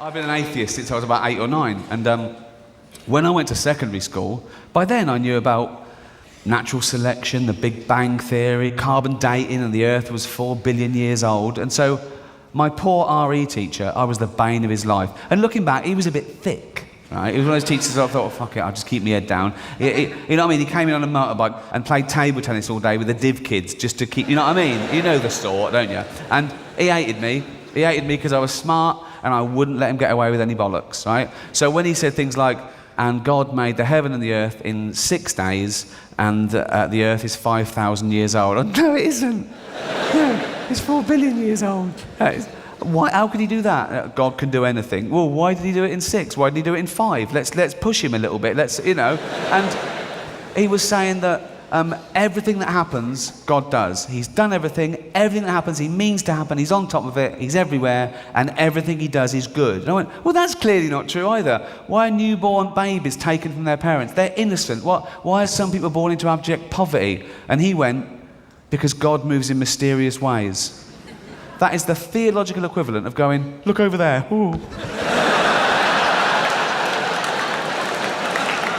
I've been an atheist since I was about 8 or 9, and when I went to secondary school, by then I knew about natural selection, the Big Bang Theory, carbon dating, and the Earth was 4 billion years old. And so my poor RE teacher, I was the bane of his life. And looking back, he was a bit thick, right? He was one of those teachers I thought, oh, fuck it, I'll just keep my head down. You know what I mean? He came in on a motorbike and played table tennis all day with the div kids just to keep, you know what I mean? You know the sort, don't you? And he hated me. He hated me because I was smart and I wouldn't let him get away with any bollocks, right? So when he said things like, and God made the heaven and the earth in 6 days, and the earth is 5,000 years old. No, it isn't. No, it's 4 billion years old. Why? How could he do that? God can do anything. Well, why did he do it in 6? Why did he do it in 5? Let's push him a little bit. Let's, you know. And he was saying that everything that happens, God does. He's done everything. Everything that happens, he means to happen. He's on top of it. He's everywhere. And everything he does is good. And I went, well, that's clearly not true either. Why are newborn babies taken from their parents? They're innocent. Why are some people born into abject poverty? And he went, because God moves in mysterious ways. That is the theological equivalent of going, look over there. Ooh.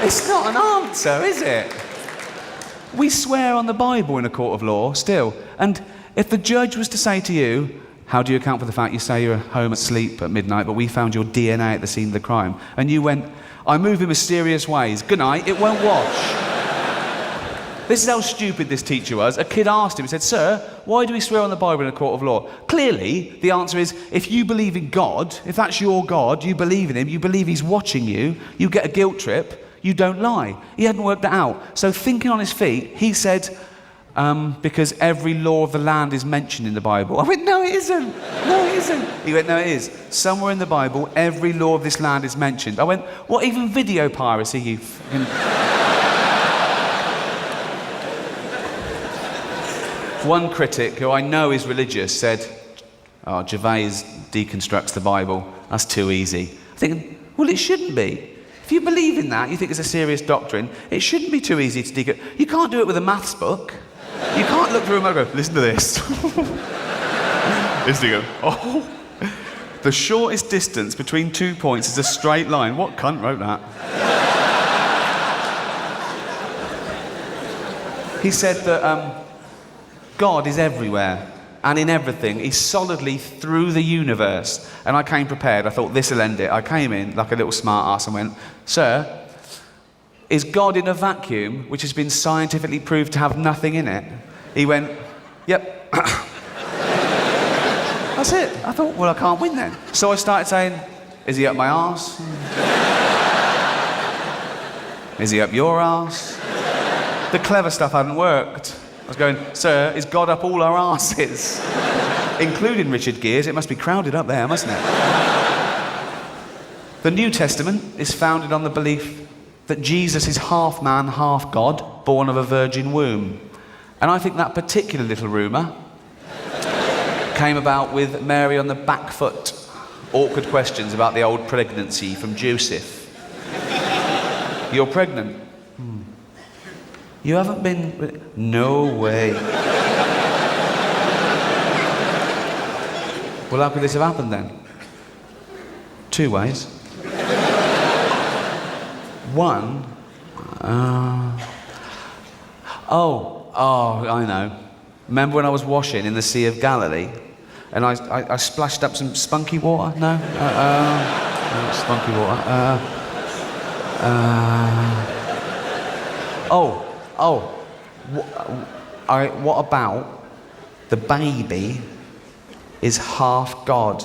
It's not an answer, is it? We swear on the Bible in a court of law, still. And if the judge was to say to you, how do you account for the fact you say you're home asleep at midnight, but we found your DNA at the scene of the crime, and you went, I move in mysterious ways, good night, it won't wash. This is how stupid this teacher was. A kid asked him, he said, sir, why do we swear on the Bible in a court of law? Clearly, the answer is, if you believe in God, if that's your God, you believe in him, you believe he's watching you, you get a guilt trip, you don't lie. He hadn't worked that out. So thinking on his feet, he said, because every law of the land is mentioned in the Bible. I went, no, it isn't. No, it isn't. He went, no, it is. Somewhere in the Bible, every law of this land is mentioned. I went, what, even video piracy, you fucking... One critic, who I know is religious, said, oh, Gervais deconstructs the Bible. That's too easy. I'm thinking, well, it shouldn't be. If you believe in that, you think it's a serious doctrine, it shouldn't be too easy to deconstruct. You can't do it with a maths book. You can't look through a book and go, listen to this. Listen to go, oh. The shortest distance between 2 points is a straight line. What cunt wrote that? He said that God is everywhere and in everything. He's solidly through the universe. And I came prepared. I thought, this'll end it. I came in like a little smart ass and went, sir, is God in a vacuum which has been scientifically proved to have nothing in it? He went, yep. That's it. I thought, well, I can't win then. So I started saying, is he up my arse? Is he up your arse? The clever stuff hadn't worked. I was going, sir, is God up all our arses? Including Richard Gere's. It must be crowded up there, mustn't it? The New Testament is founded on the belief that Jesus is half man, half God, born of a virgin womb. And I think that particular little rumour came about with Mary on the back foot. Awkward questions about the old pregnancy from Joseph. You're pregnant? You haven't been... No way. Well, how could this have happened then? 2 ways. One... Oh, I know. Remember when I was washing in the Sea of Galilee? And I splashed up some spunky water? No? No, spunky water. What about the baby is half God?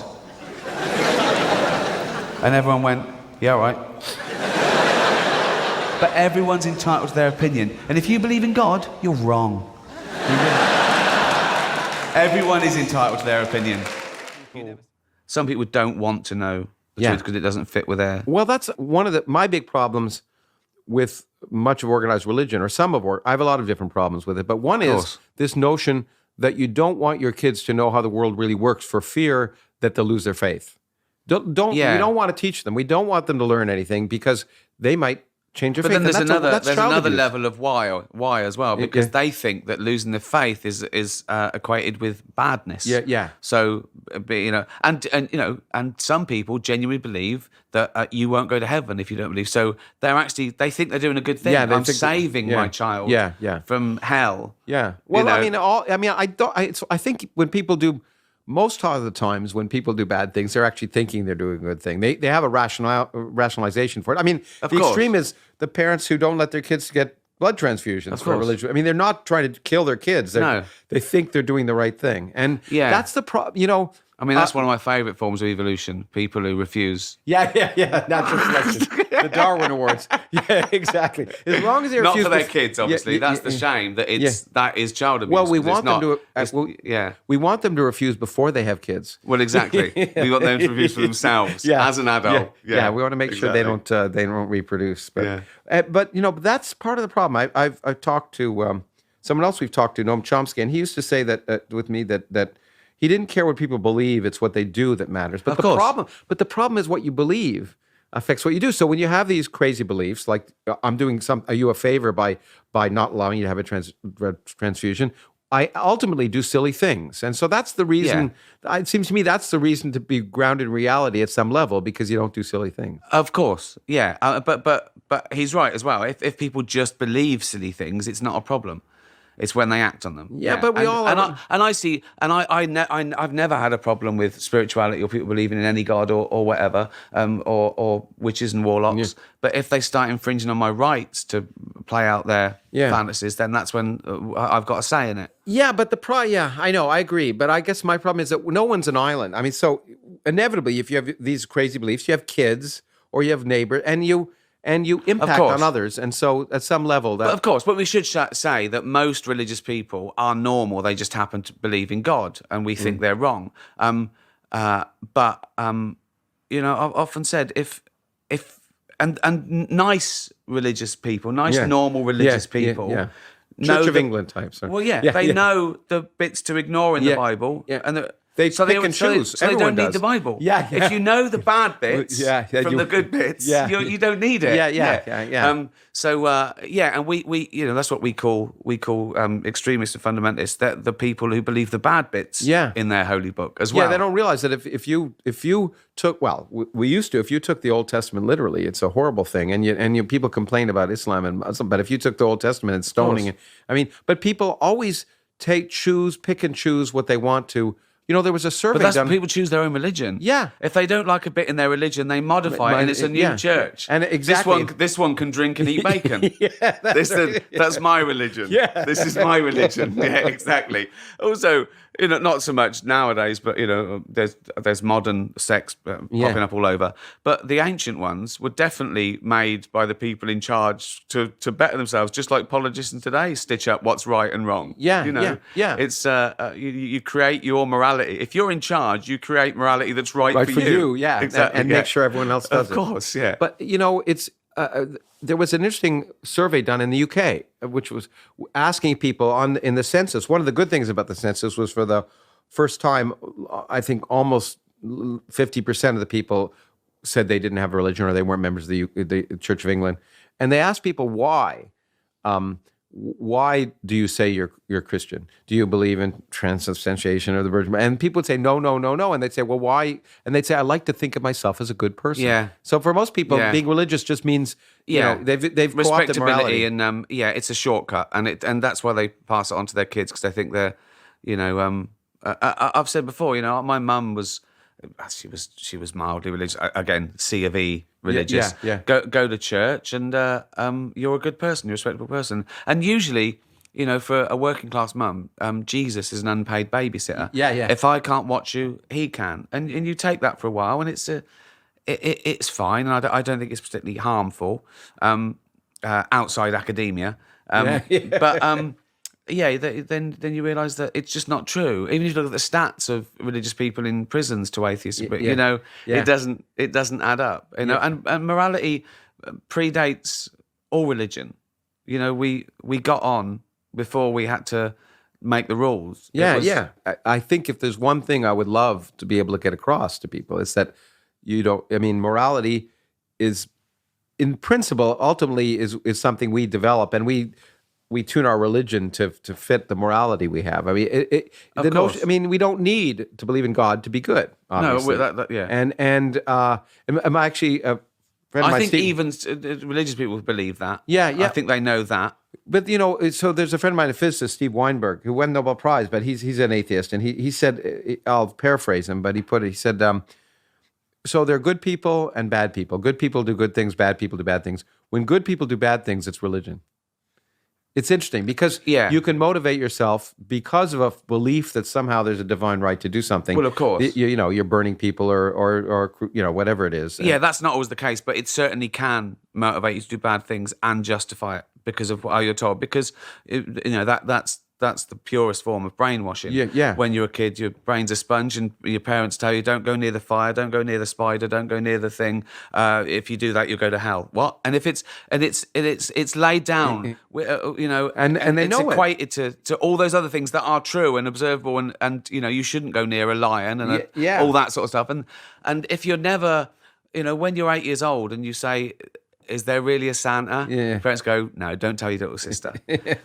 And everyone went, yeah, all right. But everyone's entitled to their opinion. And if you believe in God, you're wrong. Everyone is entitled to their opinion. Some people don't want to know the truth because it doesn't fit with their... Well, that's one of my big problems with much of organized religion, or some of I have a lot of different problems with it, but one is this notion that you don't want your kids to know how the world really works for fear that they'll lose their faith. We don't want to teach them. We don't want them to learn anything because they might change your But faith. then there's And that's child another abuse. level of why as well, because they think that losing their faith is equated with badness. Yeah. So, and some people genuinely believe that you won't go to heaven if you don't believe. So they think they're doing a good thing. Yeah, they I'm think saving my child from hell. Yeah. Well, You know? I think when people do, most of the times when people do bad things, they're actually thinking they're doing a good thing. They have a rationalization for it. I mean, Of the course. extreme is the parents who don't let their kids get blood transfusions for course. religion. I mean, they're not trying to kill their kids. No. They think they're doing the right thing. And that's the problem, I mean, that's one of my favourite forms of evolution. People who refuse. Yeah. Natural selection. The Darwin Awards. Yeah, exactly. As long as they Not refuse for their kids, obviously. That's the shame that that is child abuse. Well, we 'cause want them to. We want them to refuse before they have kids. Well, exactly. We want them to refuse for themselves as an adult. Yeah, we want to make sure they don't reproduce. But but that's part of the problem. I've talked to someone else we've talked to, Noam Chomsky, and he used to say that with me that he didn't care what people believe; it's what they do that matters. But the problem is what you believe affects what you do. So when you have these crazy beliefs, like I'm doing you a favor by not allowing you to have a transfusion, I ultimately do silly things. And so that's the reason, it seems to me that's the reason to be grounded in reality at some level, because you don't do silly things. Of course, yeah. But he's right as well. If people just believe silly things, it's not a problem. It's when they act on them. Yeah, but I've never had a problem with spirituality or people believing in any god or whatever, or witches and warlocks. Yeah. But if they start infringing on my rights to play out their fantasies, then that's when I've got a say in it. Yeah, but I know, I agree. But I guess my problem is that no one's an island. I mean, so inevitably, if you have these crazy beliefs, you have kids or you have neighbors, and you impact on others. And so at some level but we should say that most religious people are normal. They just happen to believe in God and we think they're wrong. I've often said if nice religious people, normal religious people, Church of England types. Well, they know the bits to ignore in the Bible, and they pick and choose. So they don't need the Bible. Yeah. If you know the bad bits from the good bits, you don't need it. Yeah. And we that's what we call extremists and fundamentalists. They're the people who believe the bad bits in their holy book as well. Yeah, they don't realize that if you took, we used to, if you took the Old Testament literally, it's a horrible thing. And people complain about Islam and Muslim, but if you took the Old Testament and stoning, but people always pick and choose what they want to. There was a survey done. People choose their own religion. Yeah. If they don't like a bit in their religion, they modify it, and it's a new church. And exactly. This one can drink and eat bacon. That's my religion. Yeah. This is my religion. Yeah, exactly. Also, not so much nowadays, but there's modern sects popping up all over. But the ancient ones were definitely made by the people in charge to better themselves, just like politicians today stitch up what's right and wrong. Yeah. It's you create your morality. If you're in charge, you create morality that's right for you. Yeah, exactly, and make sure everyone else does it. Of course, yeah. But it's there was an interesting survey done in the UK, which was asking people in the census. One of the good things about the census was for the first time, I think almost 50% of the people said they didn't have a religion or they weren't members of the Church of England, and they asked people why. Why do you say you're Christian? Do you believe in transubstantiation or the Virgin? And people would say no, and they'd say, well, why? And they'd say, I like to think of myself as a good person. Yeah. So for most people, being religious just means they've co-opted morality. And it's a shortcut, and that's why they pass it on to their kids, because they think they're, I've said before, my mum was. She was mildly religious. Again, C of E religious. Yeah. Go to church, and you're a good person. You're a respectable person. And usually, for a working class mum, Jesus is an unpaid babysitter. Yeah. If I can't watch you, he can. And you take that for a while, and it's fine. And I don't think it's particularly harmful outside academia. But. Then you realise that it's just not true. Even if you look at the stats of religious people in prisons to atheists, but it doesn't add up. And morality predates all religion. We got on before we had to make the rules. I think if there's one thing I would love to be able to get across to people, it's that morality is in principle, ultimately is something we develop, and we tune our religion to fit the morality we have. I mean, the notion. I mean, we don't need to believe in God to be good. Obviously. No, yeah. And I'm actually a friend of mine. I think even religious people believe that. Yeah. I think they know that. But so there's a friend of mine, a physicist, Steve Weinberg, who won the Nobel Prize, but he's an atheist, and he said, I'll paraphrase him, but he said, so there are good people and bad people. Good people do good things, bad people do bad things. When good people do bad things, it's religion. It's interesting because you can motivate yourself because of a belief that somehow there's a divine right to do something. Well, of course. You're burning people or whatever it is. Yeah, that's not always the case, but it certainly can motivate you to do bad things and justify it because of how you're told. Because that's the purest form of brainwashing. Yeah. When you're a kid, your brain's a sponge, and your parents tell you, "Don't go near the fire, don't go near the spider, don't go near the thing. If you do that, you'll go to hell." What? And if it's laid down, and they it's know equated to all those other things that are true and observable, and you shouldn't go near a lion and all that sort of stuff. And if you're never, when you're 8 years old and you say, "Is there really a Santa?" Your parents go, "No, don't tell your little sister."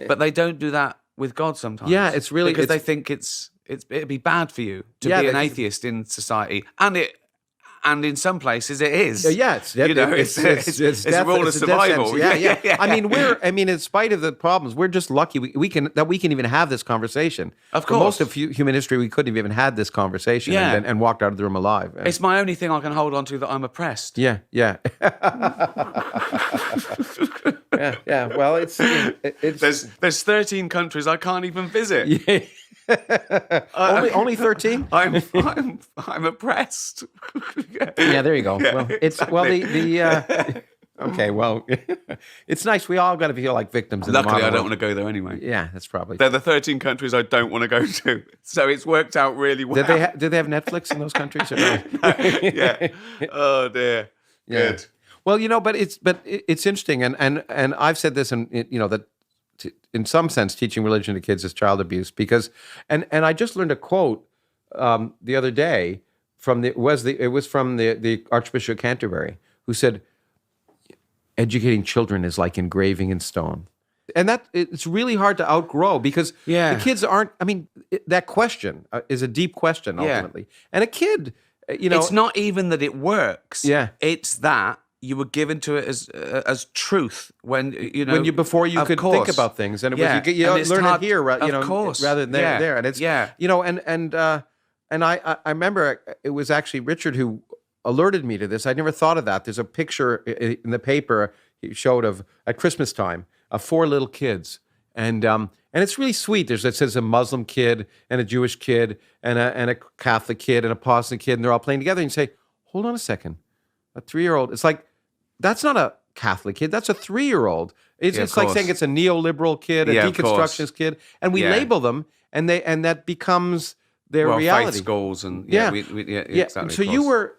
But they don't do that with God sometimes. Yeah, it's really because they think it'd be bad for you to be an atheist in society, and in some places it is. Yeah, it's a rule of survival. Yeah. I mean, in spite of the problems, we're just lucky we can even have this conversation. Of course, for most of human history, we couldn't have even had this conversation and walked out of the room alive. It's my only thing I can hold on to that I'm oppressed. Yeah. Yeah. Well, it's there's 13 countries I can't even visit. Only 13. I'm oppressed. Yeah, there you go. Exactly. Okay, well, it's nice. We all got to feel like victims. Luckily, I don't want to go there anyway. Yeah, that's probably. They're the 13 countries I don't want to go to, so it's worked out really well. Did they have Netflix in those countries? Or no? Yeah. Oh dear. Yeah. Good. Well, but it's interesting, and I've said this, and that in some sense, teaching religion to kids is child abuse because, and I just learned a quote the other day from the Archbishop of Canterbury, who said, "Educating children is like engraving in stone," and that it's really hard to outgrow because the kids aren't. I mean, that question is a deep question ultimately, and a kid, it's not even that it works. Yeah, it's that. You were given to it as truth when before you could think about things, and it was you learn it here, rather than there, and it's and I remember it was actually Richard who alerted me to this. I'd never thought of that. There's a picture in the paper he showed at Christmas time of 4 little kids, and it's really sweet. It says a Muslim kid and a Jewish kid and a Catholic kid and a Protestant kid, and they're all playing together. And you say, hold on a second, a 3-year-old. It's like, that's not a Catholic kid. That's a 3-year-old. It's like saying it's a neoliberal kid, a deconstructionist kid, and we label them, and that becomes their reality. Faith schools and exactly. So you were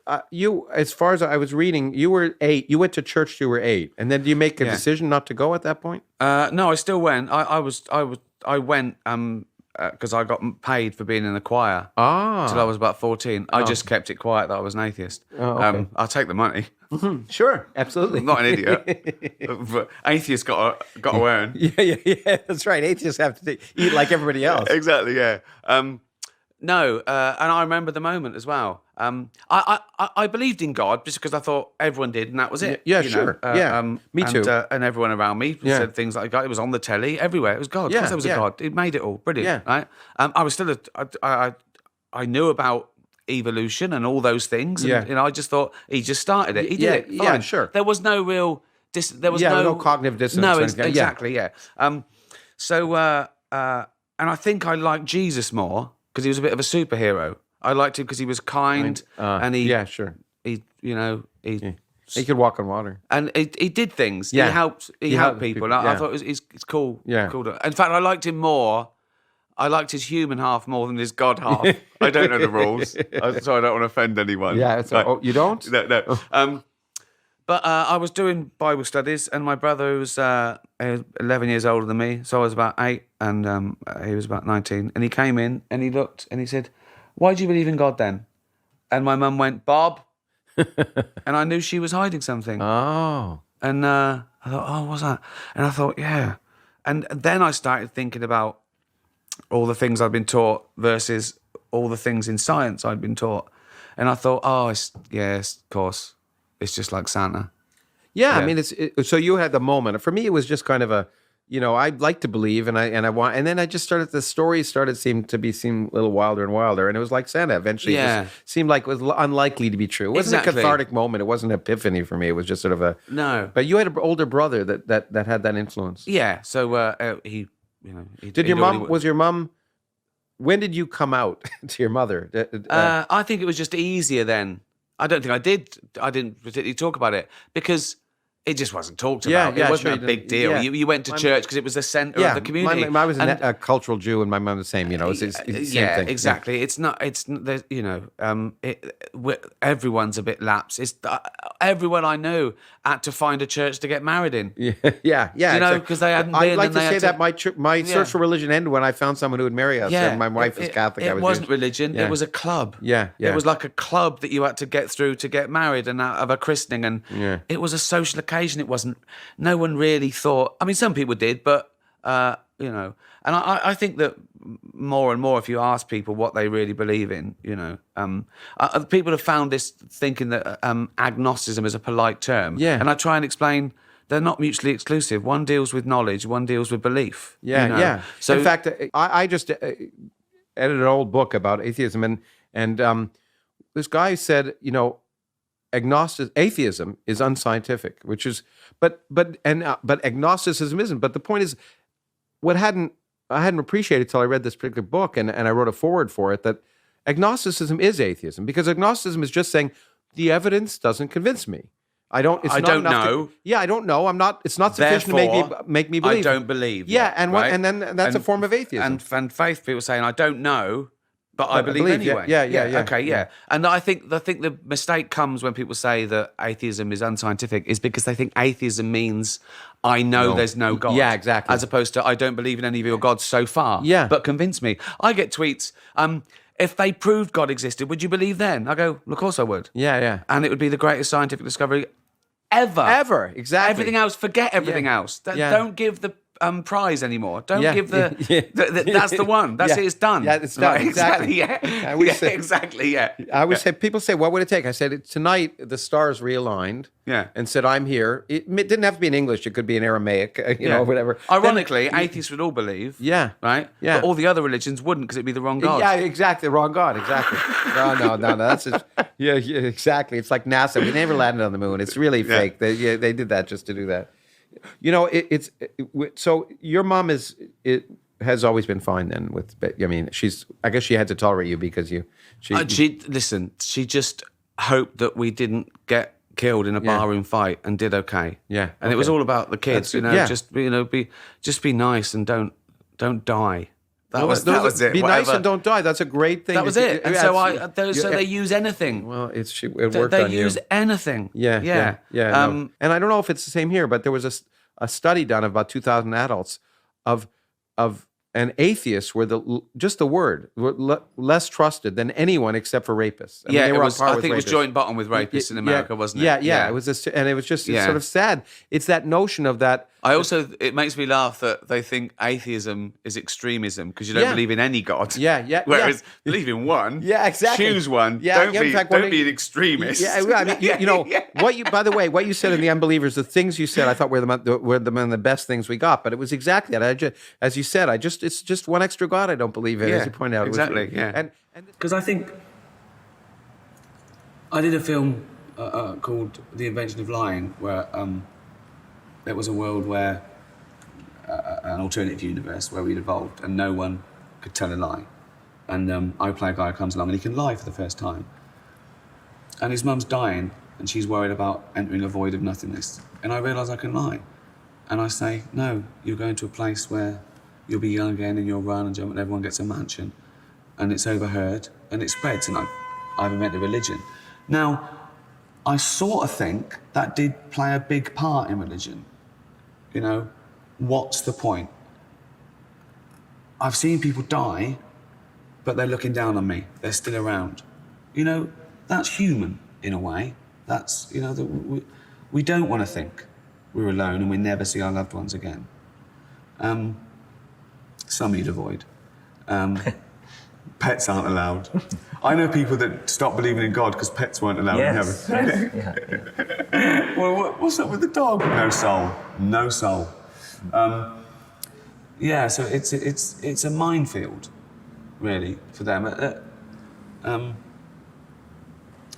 as far as I was reading, you were 8. You went to church till you were 8, and then do you make a decision not to go at that point? No, I still went. I went because I got paid for being in the choir until I was about 14. I just kept it quiet that I was an atheist. Okay. I'll take the money. Mm-hmm. Sure, absolutely. I'm not an idiot. But atheists got to earn. Yeah, that's right. Atheists have to eat like everybody else. Exactly, yeah. No, and I remember the moment as well. I believed in God just because I thought everyone did, and that was it. Yeah, sure. Me too. And everyone around me said things like, "God." It was on the telly everywhere. It was God. Of course there was a God. It made it all brilliant. Yeah. Right. I was still I knew about evolution and all those things. And, I just thought he just started it. He did it. Fine. Yeah, sure. There was no real. There was no cognitive dissonance. No, exactly. Yeah. So and I think I liked Jesus more because he was a bit of a superhero. I liked him because he was kind and he. Yeah, sure. He could walk on water, and he did things. Yeah. He helped people. I thought it's cool. Yeah. Cool. In fact, I liked him more. I liked his human half more than his God half. I don't know the rules, so I don't want to offend anyone. Yeah. You don't? No. But I was doing Bible studies, and my brother was 11 years older than me, so I was about 8, and he was about 19. And he came in, and he looked, and he said, "Why do you believe in God then?" And my mum went, "Bob," and I knew she was hiding something. Oh. And I thought, oh, what's that? And I thought, yeah. And then I started thinking about all the things I'd been taught versus all the things in science I'd been taught. And I thought, oh, yes, of course. It's just like Santa. Yeah, I mean, so you had the moment. For me, it was just kind of a, I'd like to believe, and I want, and then I just started. The stories started seem a little wilder and wilder, and it was like Santa. Eventually, it just seemed like it was unlikely to be true. It wasn't a cathartic moment. It wasn't an epiphany for me. It was just sort of a no. But you had an older brother that had that influence. Yeah. So he, Did your mom? Was your mom? When did you come out to your mother? I think it was just easier then. I don't think I did. I didn't particularly talk about it because it just wasn't talked about. It wasn't a big deal. You went to church because it was the centre of the community. I was a cultural Jew, and my mum the same. It's the same thing. Exactly. It's not. It's everyone's a bit lax. It's everyone I know had to find a church to get married in. Yeah. Because they hadn't been. I'd like to say that my search for religion ended when I found someone who would marry us. And my wife was Catholic. It wasn't religion. It was a club. Yeah. It was like a club that you had to get through to get married and out of a christening, and it was a social occasion. It wasn't. No one really thought. I mean, some people did, but and I think that more and more, if you ask people what they really believe in, people have found this thinking that agnosticism is a polite term. Yeah. And I try and explain they're not mutually exclusive. One deals with knowledge, one deals with belief. Yeah. So in fact, I just edited an old book about atheism, and this guy said, atheism is unscientific, which is, but agnosticism isn't. But the point is, I hadn't appreciated till I read this particular book, and I wrote a foreword for it, that agnosticism is atheism, because agnosticism is just saying the evidence doesn't convince me. I don't know. I don't know. I'm not. It's not sufficient to make me believe. I don't believe. Yeah, and then that's a form of atheism. And faith people saying I don't know. But I believe anyway. Yeah. Okay, yeah. And I think the mistake comes when people say that atheism is unscientific is because they think atheism means I know there's no God. Yeah, exactly. As opposed to I don't believe in any of your gods so far. Yeah. But convince me. I get tweets, if they proved God existed, would you believe then? I go, well, of course I would. Yeah. And it would be the greatest scientific discovery ever. Ever, exactly. Everything else, forget everything else. Don't give the prize anymore. Don't give that's the one. That's it. It's done. Yeah, it's done. Right, exactly. Exactly. I always say, people say, what would it take? I said, tonight the stars realigned. Yeah. And said, I'm here. It didn't have to be in English. It could be in Aramaic, whatever. Ironically, atheists would all believe. Yeah. Right? Yeah. But all the other religions wouldn't because it'd be the wrong God. Yeah, exactly. The wrong God. Exactly. No. That's just, yeah, exactly. It's like NASA. We never landed on the moon. It's really fake. They did that just to do that. So your mom has always been fine then with. I mean, I guess she had to tolerate you because she just hoped that we didn't get killed in a barroom fight and did okay. Yeah, and it was all about the kids. Just be nice and don't die. That was it. Be nice and don't die. That's a great thing. That was it. And so they use anything. Well, it worked on you. They use anything. Yeah. No. And I don't know if it's the same here, but there was a study done of about 2,000 adults of and atheists were just the word were less trusted than anyone except for rapists. I mean, I think it was joint bottom with rapists in America, wasn't it? Yeah. It was and it was just sort of sad. It's that notion of that. It makes me laugh that they think atheism is extremism because you don't believe in any God. Yeah. Whereas believe in one. Yeah, exactly. Choose one. Yeah, don't be an extremist. Yeah, I mean, by the way, what you said in the Unbelievers, the things you said, I thought were the best things we got. But it was exactly that. As you said, it's just one extra God I don't believe in, as you pointed out. Exactly. And because I think I did a film called The Invention of Lying, where there was a world where an alternative universe where we'd evolved and no one could tell a lie. And I play a guy who comes along and he can lie for the first time. And his mum's dying and she's worried about entering a void of nothingness. And I realise I can lie. And I say, no, you're going to a place where you'll be young again and you'll run and jump and everyone gets a mansion. And it's overheard and it spreads and I've invented religion. Now, I sort of think that did play a big part in religion. What's the point? I've seen people die, but they're looking down on me. They're still around. That's human in a way. That's, we don't want to think we're alone and we never see our loved ones again. Some you'd avoid. Pets aren't allowed. I know people that stopped believing in God because pets weren't allowed in heaven. Well, what's up with the dog? No soul. No soul. Yeah, so it's a minefield, really, for them.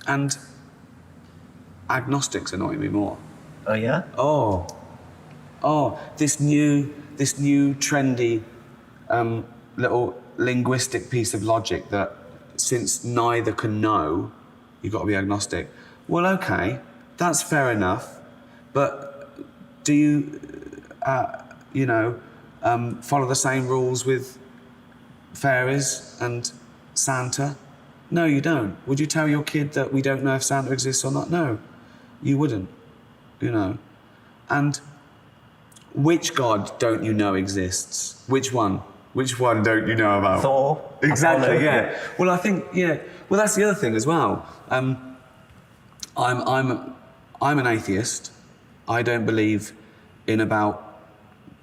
And agnostics annoy me more. Oh yeah? Oh, this new trendy little linguistic piece of logic that since neither can know, you've got to be agnostic. Well, okay, that's fair enough, but do you, follow the same rules with fairies and Santa? No, you don't. Would you tell your kid that we don't know if Santa exists or not? No, you wouldn't, And which God don't you know exists? Which one? Which one don't you know about? Thor. Exactly, Apollo. yeah. Well, I think, yeah. Well, that's the other thing as well. I'm an atheist. I don't believe in about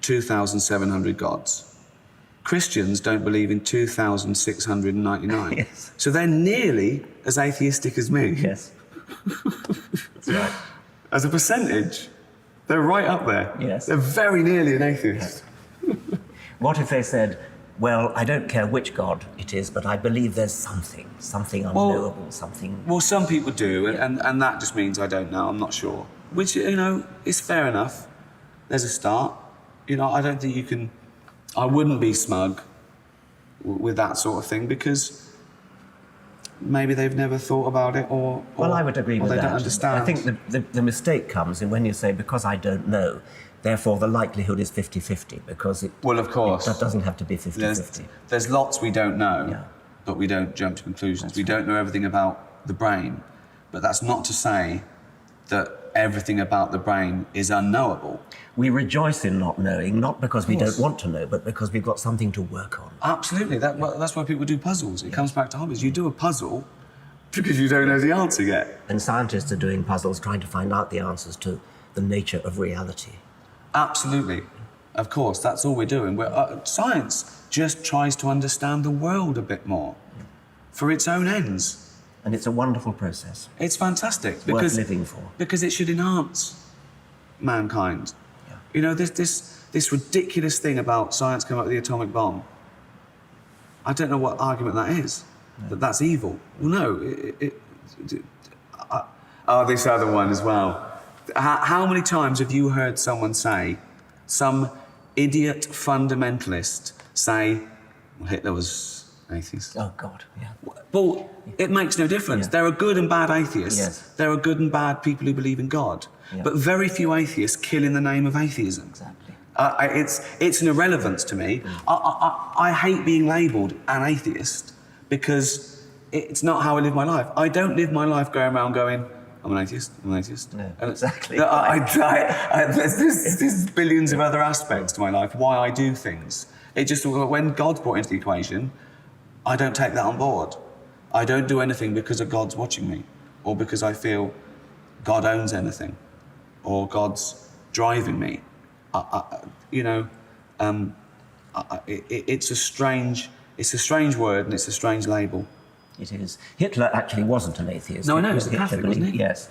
2,700 gods. Christians don't believe in 2,699. Yes. So they're nearly as atheistic as me. Yes. That's right. As a percentage, they're right up there. Yes. They're very nearly an atheist. What if they said, well, I don't care which God it is, but I believe there's something unknowable, something... Well, some people do, and that just means I don't know, I'm not sure. Which, is fair enough. There's a start. I don't think you can... I wouldn't be smug with that sort of thing because maybe they've never thought about it or Well, I would agree with they that. don't understand. I think the mistake comes in when you say, because I don't know, therefore the likelihood is 50-50, because it... Well, of course. That doesn't have to be 50-50. There's lots we don't know, Yeah. but we don't jump to conclusions. We don't know everything about the brain, but that's not to say that everything about the brain is unknowable. We rejoice in not knowing, not because we don't want to know, but because we've got something to work on. Absolutely. That's why people do puzzles. It comes back to hobbies. You do a puzzle because you don't know the answer yet. And scientists are doing puzzles trying to find out the answers to the nature of reality. Absolutely. Of course, that's all we're doing. Science just tries to understand the world a bit more for its own ends. And it's a wonderful process. It's fantastic. Worth living for. Because it should enhance mankind. Yeah. This ridiculous thing about science coming up with the atomic bomb. I don't know what argument that is. No. That's evil. Well, no. This other one as well. How many times have you heard someone say, some idiot fundamentalist say, well, Hitler was atheist? Oh, God, yeah. Well, it makes no difference. Yeah. There are good and bad atheists. Yes. There are good and bad people who believe in God. Yeah. But very few atheists kill in the name of atheism. Exactly. It's an irrelevance to me. I hate being labelled an atheist because it's not how I live my life. I don't live my life going around going, I'm an atheist, I'm an atheist. No, exactly. There's billions of other aspects to my life, why I do things. It just, when God's brought into the equation, I don't take that on board. I don't do anything because of God's watching me, or because I feel God owns anything, or God's driving me. It's a strange word and it's a strange label. It is. Hitler actually wasn't an atheist. No, I know, he was a Catholic, wasn't he? Yes.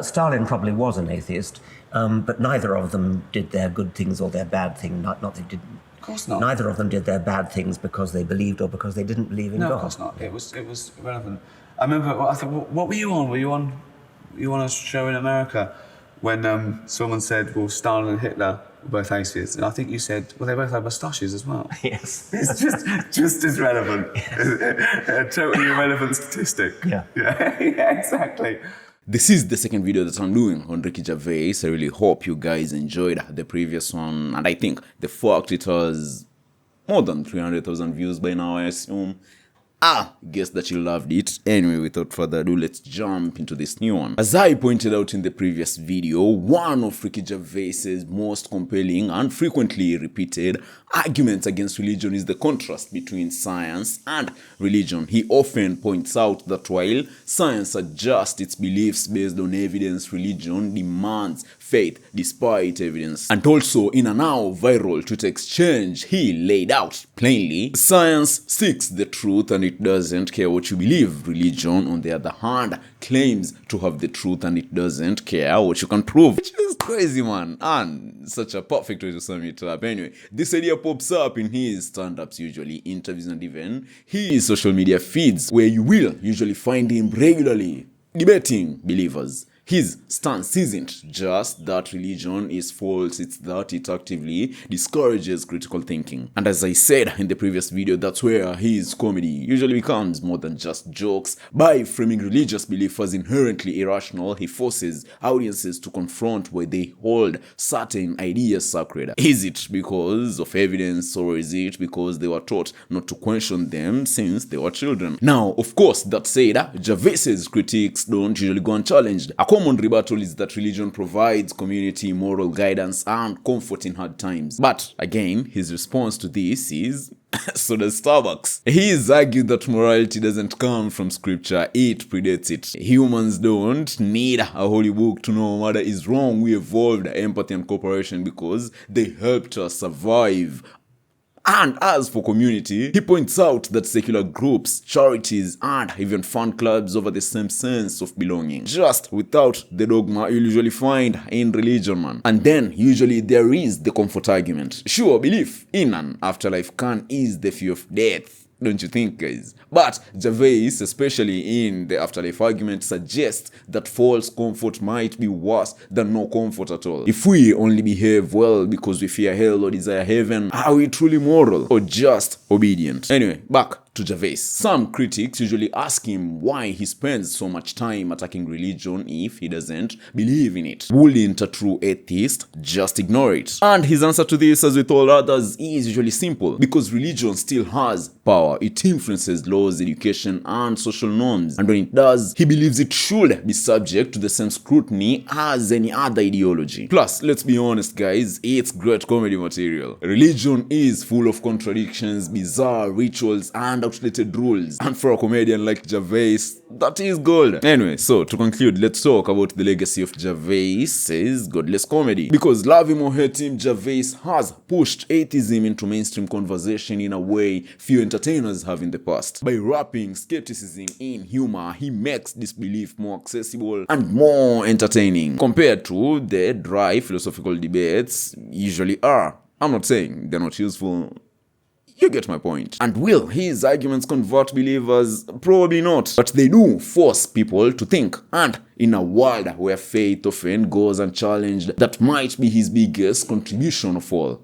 Stalin probably was an atheist, but neither of them did their good things or their bad things. Not they didn't. Of course not. Neither of them did their bad things because they believed or because they didn't believe in God. No, of course not. It was irrelevant. I remember, I thought, what were you on? Were you on a show in America when someone said, well, Stalin and Hitler were both atheists? And I think you said, well, they both had moustaches as well. Yes. It's just as relevant. A totally irrelevant statistic. Yeah. Yeah, exactly. This is the second video that I'm doing on Ricky Gervais. I really hope you guys enjoyed the previous one. And I think the fact it was more than 300,000 views by now, I assume, Guess that you loved it. Anyway, without further ado, let's jump into this new one. As I pointed out in the previous video, one of Ricky Gervais's most compelling and frequently repeated arguments against religion is the contrast between science and religion. He often points out that while science adjusts its beliefs based on evidence, religion demands faith despite evidence. And also, in a now viral Twitter exchange, he laid out plainly, science seeks the truth and it doesn't care what you believe. Religion, on the other hand, claims to have the truth and it doesn't care what you can prove. Which is crazy, man. And such a perfect way to sum it up. Anyway, this idea pops up in his stand-ups usually, interviews, and even his social media feeds, where you will usually find him regularly debating believers. His stance isn't just that religion is false, it's that it actively discourages critical thinking. And as I said in the previous video, that's where his comedy usually becomes more than just jokes. By framing religious belief as inherently irrational, he forces audiences to confront why they hold certain ideas sacred. Is it because of evidence, or is it because they were taught not to question them since they were children? Now, of course, that said, Gervais's critiques don't usually go unchallenged. A common rebuttal is that religion provides community, moral guidance, and comfort in hard times. But again, his response to this is, so does Starbucks. He's argued that morality doesn't come from scripture, it predates it. Humans don't need a holy book to know murder is wrong. We evolved empathy and cooperation because they helped us survive. And as for community, he points out that secular groups, charities, and even fan clubs offer the same sense of belonging, just without the dogma you'll usually find in religion, man. And then, usually there is the comfort argument. Sure, belief in an afterlife can ease the fear of death, don't you think, guys? But Gervais, especially in the afterlife argument, suggests that false comfort might be worse than no comfort at all. If we only behave well because we fear hell or desire heaven, are we truly moral or just obedient? Anyway, back to Gervais. Some critics usually ask him why he spends so much time attacking religion if he doesn't believe in it. Wouldn't a true atheist just ignore it? And his answer to this, as with all others, is usually simple. Because religion still has power. It influences laws, education, and social norms. And when it does, he believes it should be subject to the same scrutiny as any other ideology. Plus, let's be honest, guys, it's great comedy material. Religion is full of contradictions, bizarre rituals, and outdated rules. And for a comedian like Gervais, that is gold. Anyway, so to conclude, let's talk about the legacy of Gervais's godless comedy. Because love him or hate him, Gervais has pushed atheism into mainstream conversation in a way few entertainers have in the past. By wrapping skepticism in humor, he makes disbelief more accessible and more entertaining compared to the dry philosophical debates usually are. I'm not saying they're not useful. You get my point. And will his arguments convert believers? Probably not. But they do force people to think. And in a world where faith often goes unchallenged, that might be his biggest contribution of all.